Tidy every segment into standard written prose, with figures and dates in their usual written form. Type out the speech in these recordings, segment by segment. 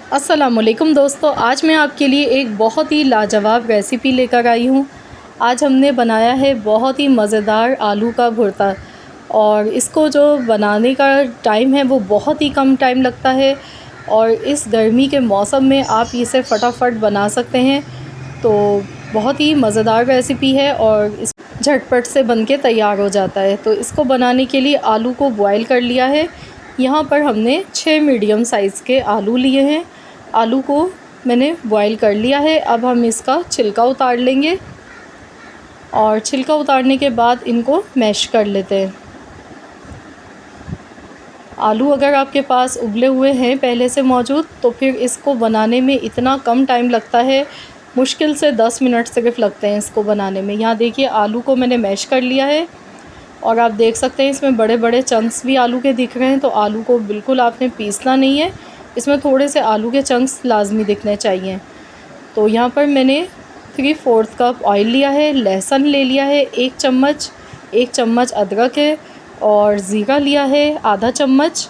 अस्सलामुअलैकुम दोस्तों, आज मैं आपके लिए एक बहुत ही लाजवाब रेसिपी लेकर आई हूँ। आज हमने बनाया है बहुत ही मज़ेदार आलू का भुर्ता और इसको जो बनाने का टाइम है वो बहुत ही कम टाइम लगता है और इस गर्मी के मौसम में आप इसे फटाफट बना सकते हैं। तो बहुत ही मज़ेदार रेसिपी है और इस झटपट से बनके तैयार हो जाता है। तो इसको बनाने के लिए आलू को बॉईल कर लिया है। यहाँ पर हमने 6 मीडियम साइज़ के आलू लिए हैं। आलू को मैंने बॉईल कर लिया है। अब हम इसका छिलका उतार लेंगे और छिलका उतारने के बाद इनको मैश कर लेते हैं। आलू अगर आपके पास उबले हुए हैं पहले से मौजूद तो फिर इसको बनाने में इतना कम टाइम लगता है, मुश्किल से 10 मिनट सिर्फ लगते हैं इसको बनाने में। यहाँ देखिए आलू को मैंने मैश कर लिया है और आप देख सकते हैं इसमें बड़े बड़े चंक्स भी आलू के दिख रहे हैं। तो आलू को बिल्कुल आपने पीसना नहीं है, इसमें थोड़े से आलू के चंक्स लाजमी दिखने चाहिए। तो यहाँ पर मैंने 3/4 कप ऑयल लिया है, लहसुन ले लिया है 1 चम्मच अदरक है और ज़ीरा लिया है आधा चम्मच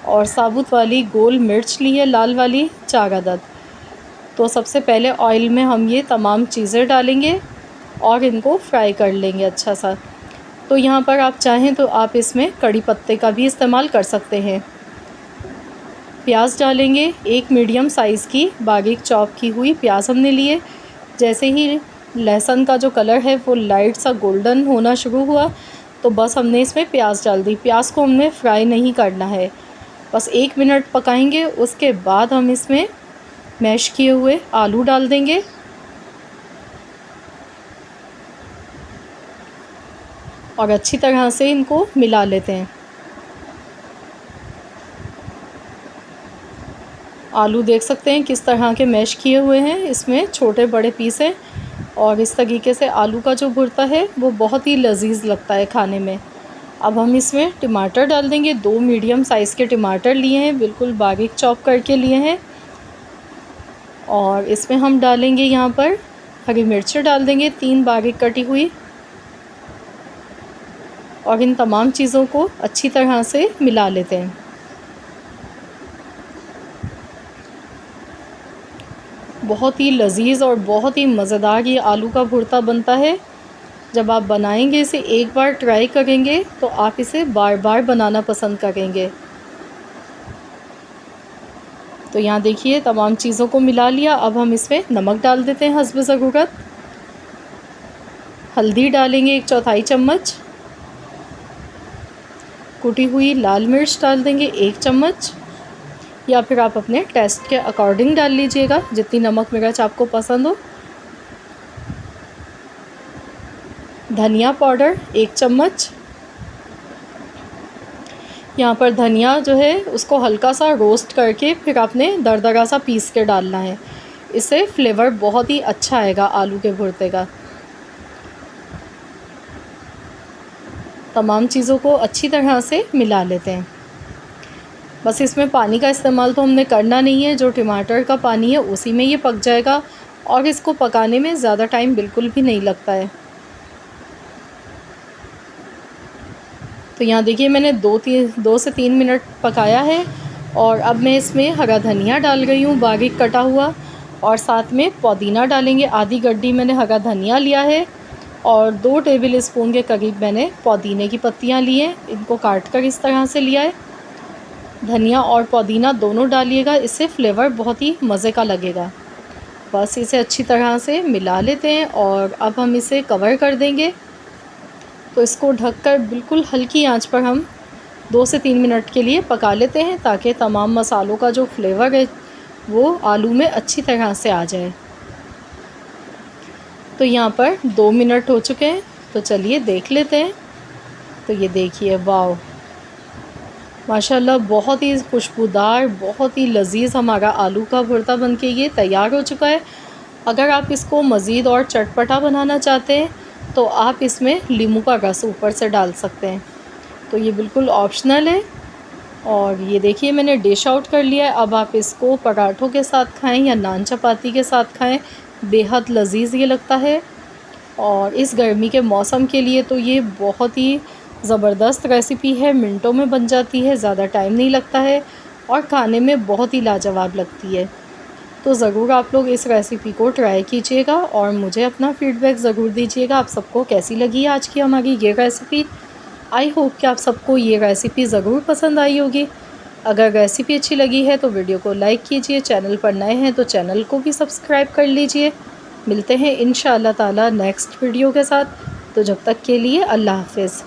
और साबुत वाली गोल मिर्च ली है लाल वाली 4 अदद। तो सबसे पहले ऑयल में हम ये तमाम चीज़ें डालेंगे और इनको फ्राई कर लेंगे अच्छा सा। तो यहाँ पर आप चाहें तो आप इसमें कड़ी पत्ते का भी इस्तेमाल कर सकते हैं। प्याज डालेंगे, एक मीडियम साइज़ की बारीक चॉप की हुई प्याज हमने लिए। जैसे ही लहसुन का जो कलर है वो लाइट सा गोल्डन होना शुरू हुआ तो बस हमने इसमें प्याज डाल दी। प्याज को हमने फ्राई नहीं करना है, बस 1 मिनट पकाएंगे। उसके बाद हम इसमें मैश किए हुए आलू डाल देंगे और अच्छी तरह से इनको मिला लेते हैं। आलू देख सकते हैं किस तरह के मैश किए हुए हैं, इसमें छोटे बड़े पीस हैं और इस तरीके से आलू का जो भुर्ता है वो बहुत ही लजीज लगता है खाने में। अब हम इसमें टमाटर डाल देंगे। 2 मीडियम साइज़ के टमाटर लिए हैं, बिल्कुल बारीक चॉप करके लिए हैं। और इसमें हम डालेंगे यहाँ पर हरी मिर्च डाल देंगे 3 बारीक कटी हुई और इन तमाम चीज़ों को अच्छी तरह से मिला लेते हैं। बहुत ही लजीज और बहुत ही मज़ेदार ये आलू का भुर्ता बनता है। जब आप बनाएंगे इसे एक बार ट्राई करेंगे तो आप इसे बार बार बनाना पसंद करेंगे। तो यहाँ देखिए तमाम चीज़ों को मिला लिया। अब हम इसमें नमक डाल देते हैं हस्ब ज़रूरत। हल्दी डालेंगे 1/4 चम्मच। कुटी हुई लाल मिर्च डाल देंगे 1 चम्मच या फिर आप अपने टेस्ट के अकॉर्डिंग डाल लीजिएगा, जितनी नमक मिर्च आपको पसंद हो। धनिया पाउडर 1 चम्मच। यहाँ पर धनिया जो है उसको हल्का सा रोस्ट करके फिर आपने दरदरा सा पीस के डालना है, इससे फ्लेवर बहुत ही अच्छा आएगा आलू के भुर्ते का। तमाम चीज़ों को अच्छी तरह से मिला लेते हैं। बस इसमें पानी का इस्तेमाल तो हमने करना नहीं है, जो टमाटर का पानी है उसी में ये पक जाएगा और इसको पकाने में ज़्यादा टाइम बिल्कुल भी नहीं लगता है। तो यहाँ देखिए मैंने 2 से 3 मिनट पकाया है और अब मैं इसमें हरा धनिया डाल रही हूँ बारीक कटा हुआ और साथ में पुदीना डालेंगे। आधी गड्डी मैंने हरा धनिया लिया है और 2 टेबल स्पून के करीब मैंने पुदीने की पत्तियाँ ली हैं, इनको काट कर इस तरह से लिया है। धनिया और पुदीना दोनों डालिएगा, इससे फ्लेवर बहुत ही मज़े का लगेगा। बस इसे अच्छी तरह से मिला लेते हैं और अब हम इसे कवर कर देंगे। तो इसको ढककर बिल्कुल हल्की आंच पर हम 2 से 3 मिनट के लिए पका लेते हैं ताकि तमाम मसालों का जो फ्लेवर है वो आलू में अच्छी तरह से आ जाए। तो यहाँ पर 2 मिनट हो चुके हैं, तो चलिए देख लेते हैं। तो ये देखिए, वाह माशाल्लाह, बहुत ही खुशबूदार बहुत ही लजीज हमारा आलू का भुर्ता बनके ये तैयार हो चुका है। अगर आप इसको मज़ीद और चटपटा बनाना चाहते हैं तो आप इसमें नींबू का रस ऊपर से डाल सकते हैं, तो ये बिल्कुल ऑप्शनल है। और ये देखिए मैंने डिश आउट कर लिया है। अब आप इसको पराठों के साथ खाएं या नान चपाती के साथ खाएं, बेहद लजीज ये लगता है। और इस गर्मी के मौसम के लिए तो ये बहुत ही ज़बरदस्त रेसिपी है, मिनटों में बन जाती है, ज़्यादा टाइम नहीं लगता है और खाने में बहुत ही लाजवाब लगती है। तो ज़रूर आप लोग इस रेसिपी को ट्राई कीजिएगा और मुझे अपना फ़ीडबैक ज़रूर दीजिएगा आप सबको कैसी लगी आज की हमारी ये रेसिपी। आई होप कि आप सबको ये रेसिपी ज़रूर पसंद आई होगी। अगर रेसिपी अच्छी लगी है तो वीडियो को लाइक कीजिए, चैनल पर नए हैं तो चैनल को भी सब्सक्राइब कर लीजिए। मिलते हैं इंशाअल्लाह ताला नेक्स्ट वीडियो के साथ। तो जब तक के लिए अल्लाह हाफ़िज़।